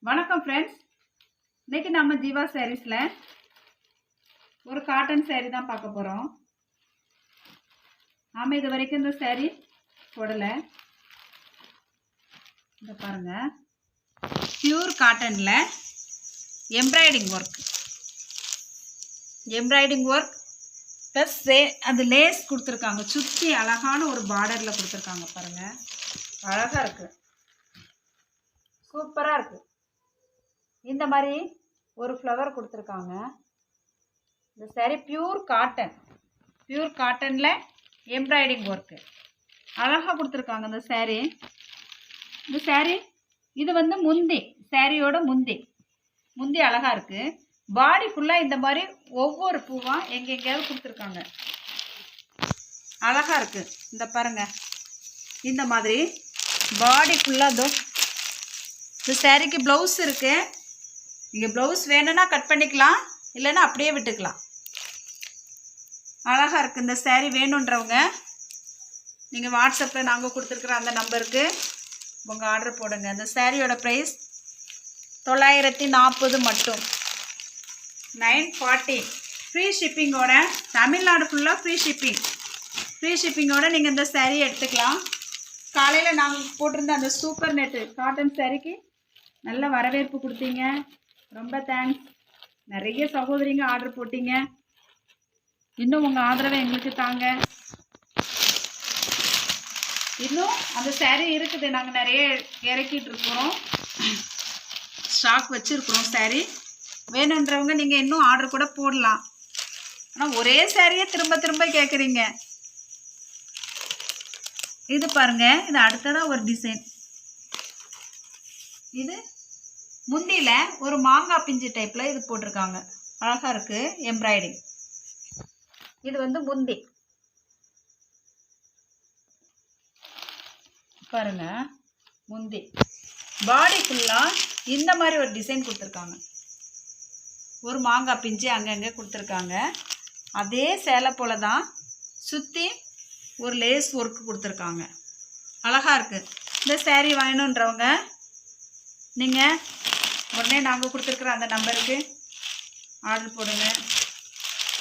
வணக்கம் ஃப்ரெண்ட்ஸ். இன்னைக்கு நம்ம ஜீவா சாரீஸில் ஒரு காட்டன் சாரீ தான் பார்க்க போகிறோம். ஆமாம், இது வரைக்கும் இந்த சாரீ போடலை. இதை பாருங்கள், பியூர் காட்டனில் எம்ப்ராய்டிங் ஒர்க் ப்ளஸ் அது லேஸ் கொடுத்துருக்காங்க. சுற்றி அழகான ஒரு பார்டரில் கொடுத்துருக்காங்க. பாருங்கள், அழகாக இருக்குது, சூப்பராக இருக்குது. இந்த மாதிரி ஒரு ஃப்ளவர் கொடுத்துருக்காங்க. இந்த சாரீ பியூர் காட்டனில் எம்ப்ராய்டிங் ஒர்க்கு அழகாக கொடுத்துருக்காங்க. இந்த சாரீ இது வந்து முந்தி, சாரியோட முந்தி அழகாக இருக்குது. பாடி ஃபுல்லாக இந்த மாதிரி ஒவ்வொரு பூவாக எங்கெங்கேயாவது கொடுத்துருக்காங்க. அழகாக இருக்குது. இந்த பாருங்கள், இந்த மாதிரி பாடி ஃபுல்லாக இந்த சாரீக்கு ப்ளவுஸ் இருக்குது. நீங்கள் ப்ளவுஸ் வேணும்னா கட் பண்ணிக்கலாம், இல்லைன்னா அப்படியே விட்டுக்கலாம். அழகாக இருக்குது. இந்த சாரீ வேணுன்றவங்க நீங்கள் வாட்ஸ்அப்பில் நாங்கள் கொடுத்துருக்குற அந்த நம்பருக்கு உங்கள் ஆர்டர் போடுங்க. இந்த சாரியோட ப்ரைஸ் 940 மட்டும், 940. ஃப்ரீ ஷிப்பிங்கோட, தமிழ்நாடு ஃபுல்லாக ஃப்ரீ ஷிப்பிங்கோட நீங்கள் இந்த சாரீ எடுத்துக்கலாம். காலையில் நாங்கள் போட்டிருந்த அந்த சூப்பர் நெட்டு காட்டன் சாரீக்கு நல்ல வரவேற்பு கொடுத்தீங்க. ரொம்ப தேங்க்ஸ். நிறைய சகோதரிங்க ஆர்டர் போட்டீங்க. இன்னும் உங்கள் ஆதரவை எங்களுக்கு தாங்க. இன்னும் அந்த சாரீ இருக்குது, நாங்கள் நிறைய இறக்கிட்டு இருக்கிறோம், ஸ்டாக் வச்சுருக்குறோம். சாரீ வேணுன்றவங்க நீங்கள் இன்னும் ஆர்டர் கூட போடலாம். ஆனால் ஒரே சாரியை திரும்ப திரும்ப கேட்குறீங்க. இது பாருங்கள், இது அடுத்ததாக ஒரு டிசைன். இது முந்தியில் ஒரு மாங்காய் பிஞ்சு டைப்பில் இது போட்டிருக்காங்க. அழகாக இருக்குது எம்ப்ராய்டிங். இது வந்து முந்தி பாருங்க, முந்தி பாடி ஃபுல்லாக இந்த மாதிரி ஒரு டிசைன் கொடுத்துருக்காங்க. ஒரு மாங்காய் பிஞ்சு அங்கங்கே கொடுத்துருக்காங்க. அதே சேலை போல தான் சுற்றி ஒரு லேஸ் ஒர்க்கு கொடுத்துருக்காங்க. அழகாக இருக்குது. இந்த சாரீ வேணுன்றவங்க நீங்கள் உடனே நாங்கள் கொடுத்துருக்குற அந்த நம்பருக்கு ஆர்டர் போடுங்க.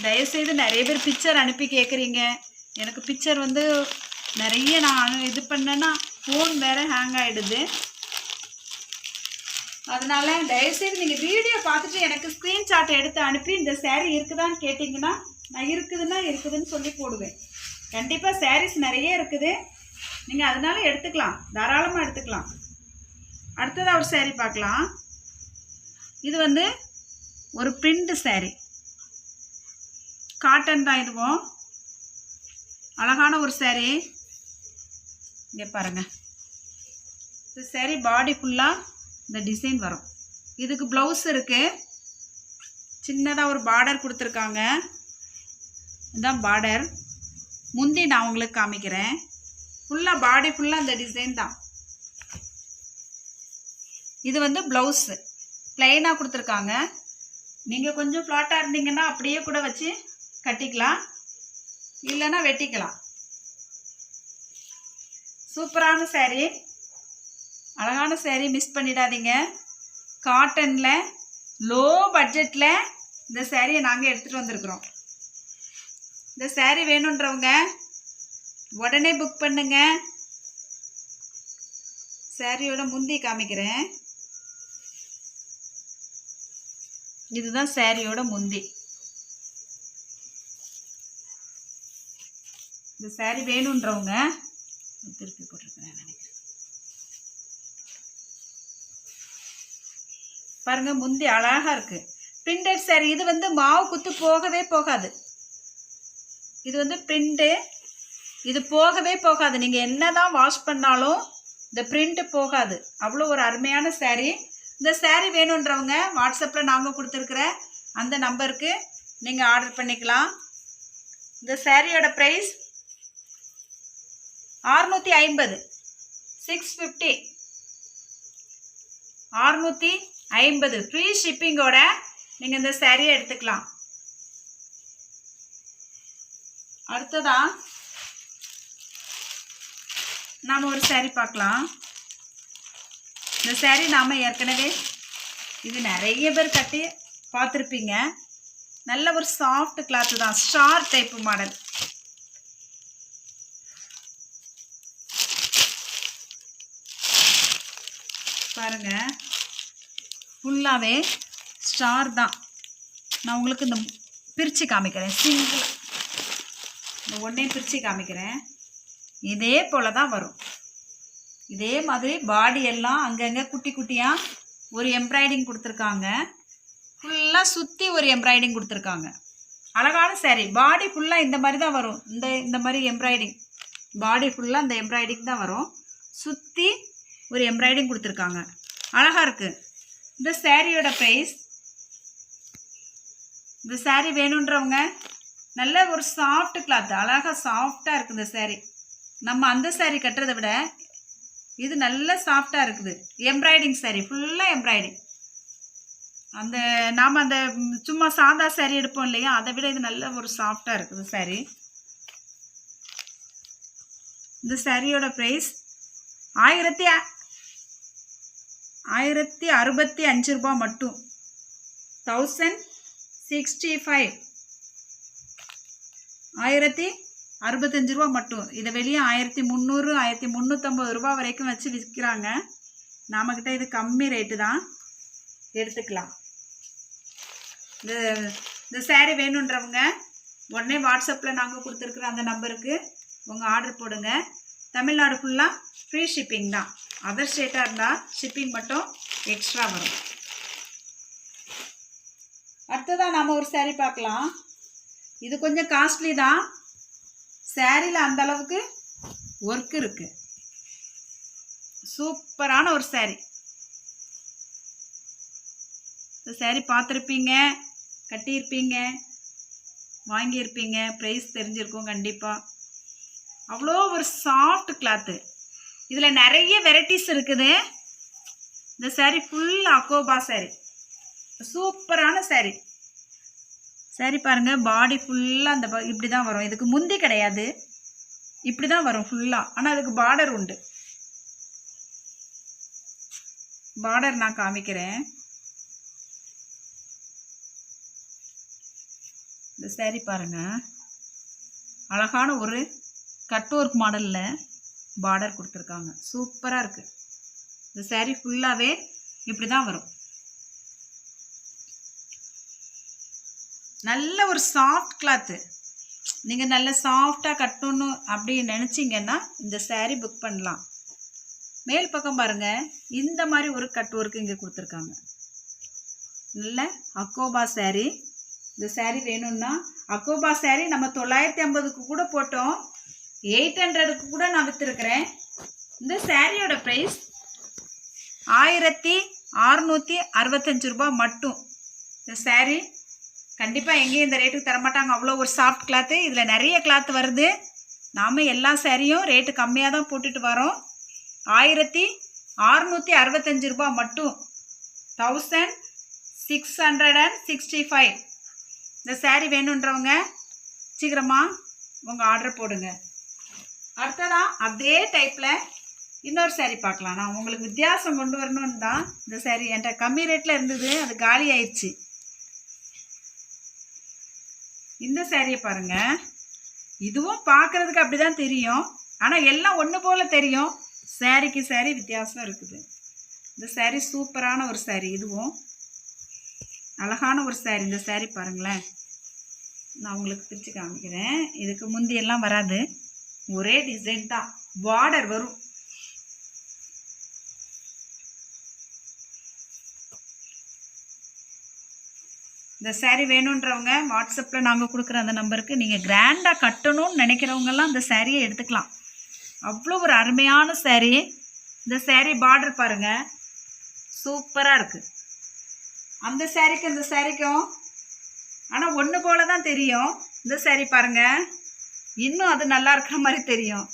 தயவுசெய்து நிறைய பேர் பிக்சர் அனுப்பி கேட்குறீங்க. எனக்கு பிக்சர் வந்து நிறைய நான் இது பண்ணேன்னா ஃபோன் வேறு ஹேங் ஆகிடுது. அதனால் தயவுசெய்து நீங்கள் வீடியோ பார்த்துட்டு எனக்கு ஸ்க்ரீன்ஷாட்டை எடுத்து அனுப்பி இந்த சாரீ இருக்குதான்னு கேட்டிங்கன்னா நான் இருக்குதுன்னு சொல்லி போடுவேன். கண்டிப்பாக சாரீஸ் நிறைய இருக்குது, நீங்கள் அதனால எடுத்துக்கலாம், தாராளமாக எடுத்துக்கலாம். அடுத்ததாக ஒரு சாரீ பார்க்கலாம். இது வந்து ஒரு பிரிண்ட் சாரீ, காட்டன் தான். இதுவும் அழகான ஒரு சாரீ. இங்கே பாருங்கள், இந்த சாரீ பாடி ஃபுல்லாக இந்த டிசைன் வரும். இதுக்கு ப்ளவுஸ் இருக்குது. சின்னதாக ஒரு பார்டர் கொடுத்துருக்காங்க. இதுதான் பார்டர். முந்தி நான் உங்களுக்கு காமிக்கிறேன். ஃபுல்லாக பாடி ஃபுல்லாக இந்த டிசைன் தான். இது வந்து ப்ளவுஸு ப்ளைனாக கொடுத்துருக்காங்க. நீங்கள் கொஞ்சம் ஃப்ளாட்டாக இருந்தீங்கன்னா அப்படியே கூட வச்சு கட்டிக்கலாம், இல்லைன்னா வெட்டிக்கலாம். சூப்பரான சாரீ, அழகான சாரீ, மிஸ் பண்ணிடாதீங்க. காட்டனில் லோ பட்ஜெட்டில் இந்த சாரியை நாங்கள் எடுத்துகிட்டு வந்திருக்கிறோம். இந்த சாரீ வேணுன்றவங்க உடனே புக் பண்ணுங்க. சாரியோட முந்தி காமிக்கிறேன். இதுதான் சாரியோட முந்தி. இந்த சாரீ வேணுன்றவங்க திருப்பி போட்டிருக்கிறேன் நினைக்கிறேன். பாருங்க, முந்தி அழகாக இருக்குது. பிரிண்டட் சாரீ. இது வந்து மாவு குத்து போகவே போகாது. இது வந்து பிரிண்ட்டு, இது போகவே போகாது. நீங்கள் என்ன தான் வாஷ் பண்ணாலும் இந்த பிரிண்ட்டு போகாது. அவ்வளோ ஒரு அருமையான சாரீ. இந்த சாரீ வேணுன்றவங்க வாட்ஸ்அப்பில் நாங்கள் கொடுத்துருக்குற அந்த நம்பருக்கு நீங்கள் ஆர்டர் பண்ணிக்கலாம். இந்த சாரியோட ப்ரைஸ் 650, 650, 650. ஃப்ரீ ஷிப்பிங்கோட நீங்கள் இந்த சாரியை எடுத்துக்கலாம். அடுத்ததாக நாம் ஒரு சாரீ பார்க்கலாம். இந்த சாரீ நாம் ஏற்கனவே இது நிறைய பேர் கட்டி பார்த்துருப்பீங்க. நல்ல ஒரு சாஃப்ட் கிளாத்து தான், ஸ்டார் டைப்பு மாடல். பாருங்க, ஃபுல்லாகவே ஸ்டார் தான். நான் உங்களுக்கு இந்த பிரித்து காமிக்கிறேன், சிங்கிள் இந்த ஒன்றையும் பிரித்து காமிக்கிறேன். இதே போல் தான் வரும். இதே மாதிரி பாடி எல்லாம் அங்கங்கே குட்டி குட்டியாக ஒரு எம்ப்ராய்டிங் கொடுத்துருக்காங்க. ஃபுல்லாக சுற்றி ஒரு எம்ப்ராய்டிங் கொடுத்துருக்காங்க. அழகான சாரீ. பாடி ஃபுல்லாக இந்த மாதிரி தான் வரும். இந்த மாதிரி எம்ப்ராய்டிங் பாடி ஃபுல்லாக இந்த எம்ப்ராய்டிங் தான் வரும். சுற்றி ஒரு எம்ப்ராய்டிங் கொடுத்துருக்காங்க. அழகாக இருக்குது. இந்த சாரியோட ப்ரைஸ், இந்த சாரீ வேணுன்றவங்க, நல்ல ஒரு சாஃப்ட் கிளாத், அழகாக சாஃப்டாக இருக்குது இந்த சாரீ. நம்ம அந்த சாரீ கட்டுறதை விட இது நல்ல சாஃப்டாக இருக்குது. எம்ப்ராய்டிங் சாரீ, ஃபுல்லாக எம்ப்ராய்டிங். நாம் அந்த சும்மா சாதா சாரீ எடுப்போம் இல்லையா, அதை விட இது நல்ல ஒரு சாஃப்டாக இருக்குது சாரீ. இந்த சாரியோட ப்ரைஸ் 1065 ரூபா மட்டும். 1065 1065 ரூபா மட்டும். இதை வெளியே 1300 1350 ரூபா வரைக்கும் வச்சு விற்கிறாங்க. நம்மக்கிட்ட இது கம்மி ரேட்டு தான், எடுத்துக்கலாம். இந்த சாரீ வேணுன்றவங்க உடனே வாட்ஸ்அப்பில் நாங்கள் கொடுத்துருக்குற அந்த நம்பருக்கு உங்கள் ஆர்டர் போடுங்க. தமிழ்நாடு ஃபுல்லாக ஃப்ரீ ஷிப்பிங் தான். அதர் ஸ்டேட்டாக இருந்தால் ஷிப்பிங் மட்டும் எக்ஸ்ட்ரா வரும். அடுத்ததாக நாம் ஒரு சாரீ பார்க்கலாம். இது கொஞ்சம் காஸ்ட்லி தான். சாரியில் அந்தளவுக்கு ஒர்க் இருக்குது. சூப்பரான ஒரு சாரீ. இந்த சாரீ பார்த்துருப்பீங்க, கட்டியிருப்பீங்க, வாங்கியிருப்பீங்க. ப்ரைஸ் தெரிஞ்சிருக்கும் கண்டிப்பாக. அவ்வளோ ஒரு சாஃப்ட் கிளாத்து. இதில் நிறைய வெரைட்டிஸ் இருக்குது. இந்த சாரீ ஃபுல் அக்கோபா சாரீ. சூப்பரான சாரீ. சாரீ பாருங்கள், பாடி ஃபுல்லாக அந்த இப்படி தான் வரும். இதுக்கு முந்தி கிடையாது, இப்படி தான் வரும் ஃபுல்லாக. ஆனால் அதுக்கு பார்டர் உண்டு. பார்டர் நான் காமிக்கிறேன். இந்த சாரீ பாருங்கள், அழகான ஒரு கட் ஒர்க் மாடலில் பார்டர் கொடுத்துருக்காங்க. சூப்பராக இருக்குது. இந்த சாரீ ஃபுல்லாகவே இப்படி தான் வரும். நல்ல ஒரு சாஃப்ட் கிளாத்து. நீங்கள் நல்ல சாஃப்டாக கட்டணும் அப்படின்னு நினச்சிங்கன்னா இந்த சாரீ புக் பண்ணலாம். மேல் பக்கம் பாருங்கள், இந்த மாதிரி ஒரு கட் ஒர்க்கு இங்கே கொடுத்துருக்காங்க. நல்ல அக்கோபா சாரீ. இந்த சாரீ வேணும்னா, அக்கோபா சாரீ நம்ம 950க்கு கூட போட்டோம், 800க்கு கூட நான் விற்றுருக்கிறேன். இந்த சாரியோட ப்ரைஸ் 1665 ரூபா மட்டும். இந்த சாரீ கண்டிப்பாக எங்கேயும் இந்த ரேட்டுக்கு தரமாட்டாங்க. அவ்வளோ ஒரு சாஃப்ட் கிளாத்து. இதில் நிறைய கிளாத் வருது. நாம் எல்லா சாரியும் ரேட்டு கம்மியாக தான் போட்டுட்டு வரோம். 1665 ரூபா மட்டும். 1665. இந்த சாரீ வேணுன்றவங்க சீக்கிரமாக உங்கள் ஆர்டர் போடுங்க. அடுத்ததான் அதே டைப்பில் இன்னொரு சாரீ பார்க்கலாம். நான் உங்களுக்கு வித்தியாசம் கொண்டு வரணும்னு தான் இந்த சாரீ என்கிட்ட கம்மி ரேட்டில் இருந்தது, அது காலி ஆயிடுச்சு. இந்த சாரியை பாருங்கள். இதுவும் பார்க்குறதுக்கு அப்படி தான் தெரியும், ஆனால் எல்லாம் ஒன்று போல் தெரியும். சாரீக்கு சாரீ வித்தியாசம் இருக்குது. இந்த சாரீ சூப்பரான ஒரு சாரீ. இதுவும் அழகான ஒரு சாரீ. இந்த சாரீ பாருங்களேன், நான் உங்களுக்கு பிரித்து காமிக்கிறேன். இதுக்கு முந்தியெல்லாம் வராது, ஒரே டிசைன் தான், பார்டர் வரும். இந்த சாரீ வேணுன்றவங்க வாட்ஸ்அப்பில் நாங்கள் கொடுக்குற அந்த நம்பருக்கு நீங்கள் கிராண்டாக கட்டணும்னு நினைக்கிறவங்கெல்லாம் இந்த சாரியை எடுத்துக்கலாம். அவ்வளோ ஒரு அருமையான சாரீ. இந்த சாரீ பார்டர் பாருங்கள், சூப்பராக இருக்குது. அந்த சாரீக்கும் இந்த சாரீக்கும் ஆனால் ஒன்று போல தான் தெரியும். இந்த சாரீ பாருங்கள், இன்னும் அது நல்லா இருக்கிற மாதிரி தெரியும்.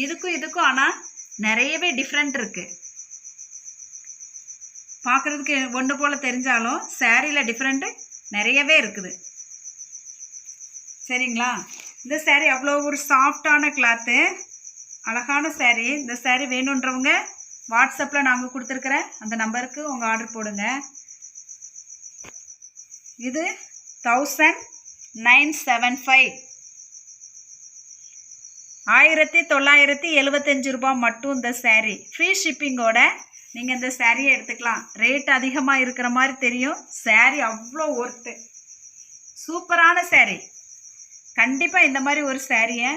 இதுக்கும் ஆனால் நிறையவே டிஃப்ரெண்ட் இருக்குது. பார்க்குறதுக்கு ஒன்று போல் தெரிஞ்சாலும் சாரியில் டிஃப்ரெண்ட்டு நிறையவே இருக்குது. சரிங்களா? இந்த சாரீ அவ்வளோ ஒரு சாஃப்டான கிளாத்து, அழகான சாரீ. இந்த சாரீ வேணுன்றவங்க வாட்ஸ்அப்பில் நாங்கள் கொடுத்துருக்குற அந்த நம்பருக்கு உங்கள் ஆர்டர் போடுங்க. இது 1975 1975 ரூபா மட்டும் இந்த சேரீ. ஃப்ரீ ஷிப்பிங்கோட நீங்கள் இந்த சேரீயை எடுத்துக்கலாம். ரேட் அதிகமாக இருக்கிற மாதிரி தெரியும், சேரீ அவ்வளோ ஒர்த்து. சூப்பரான சேரீ. கண்டிப்பாக இந்த மாதிரி ஒரு சேரீயை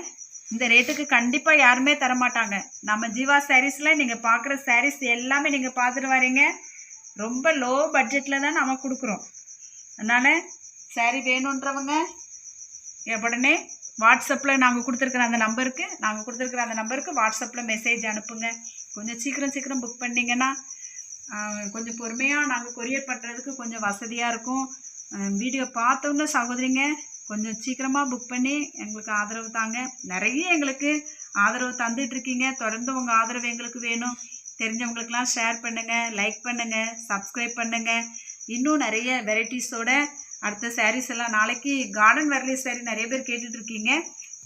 இந்த ரேட்டுக்கு கண்டிப்பாக யாருமே தரமாட்டாங்க. நம்ம ஜீவா சாரீஸில் நீங்கள் பார்க்குற சாரீஸ் எல்லாமே நீங்கள் பார்த்துட்டு வரீங்க. ரொம்ப லோ பட்ஜெட்டில் தான் நம்ம கொடுக்குறோம். அதனால் சாரீ வேணுன்றவங்க உடனே வாட்ஸ்அப்பில் நாங்கள் கொடுத்துருக்குற அந்த நம்பருக்கு வாட்ஸ்அப்பில் மெசேஜ் அனுப்புங்க. கொஞ்சம் சீக்கிரம் புக் பண்ணிங்கன்னா கொஞ்சம் பொறுமையாக நாங்கள் கொரியர் பண்ணுறதுக்கு கொஞ்சம் வசதியாக இருக்கும். வீடியோ பார்த்தோன்னு சகோதரிங்க கொஞ்சம் சீக்கிரமாக புக் பண்ணி எங்களுக்கு ஆதரவு தாங்க. நிறைய எங்களுக்கு ஆதரவு தந்துட்டுருக்கீங்க. தொடர்ந்து உங்கள் ஆதரவு எங்களுக்கு வேணும். தெரிஞ்சவங்களுக்கெல்லாம் ஷேர் பண்ணுங்கள், லைக் பண்ணுங்கள், சப்ஸ்கிரைப் பண்ணுங்கள். இன்னும் நிறைய வெரைட்டிஸோட அடுத்த சாரீஸ் எல்லாம் நாளைக்கு கார்டன் வெர்லி சாரீ நிறைய பேர் கேட்டுட்ருக்கீங்க.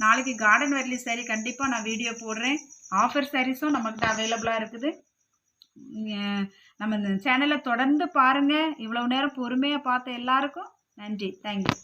நாளைக்கு கார்டன் வெர்லி சாரீ கண்டிப்பாக நான் வீடியோ போடுறேன். ஆஃபர் சாரீஸும் நம்மக்கிட்ட அவைலபிளாக இருக்குது. நம்ம இந்த சேனலை தொடர்ந்து பாருங்கள். இவ்வளோ நேரம் பொறுமையாக பார்த்த எல்லாருக்கும் நன்றி. தேங்க்யூ.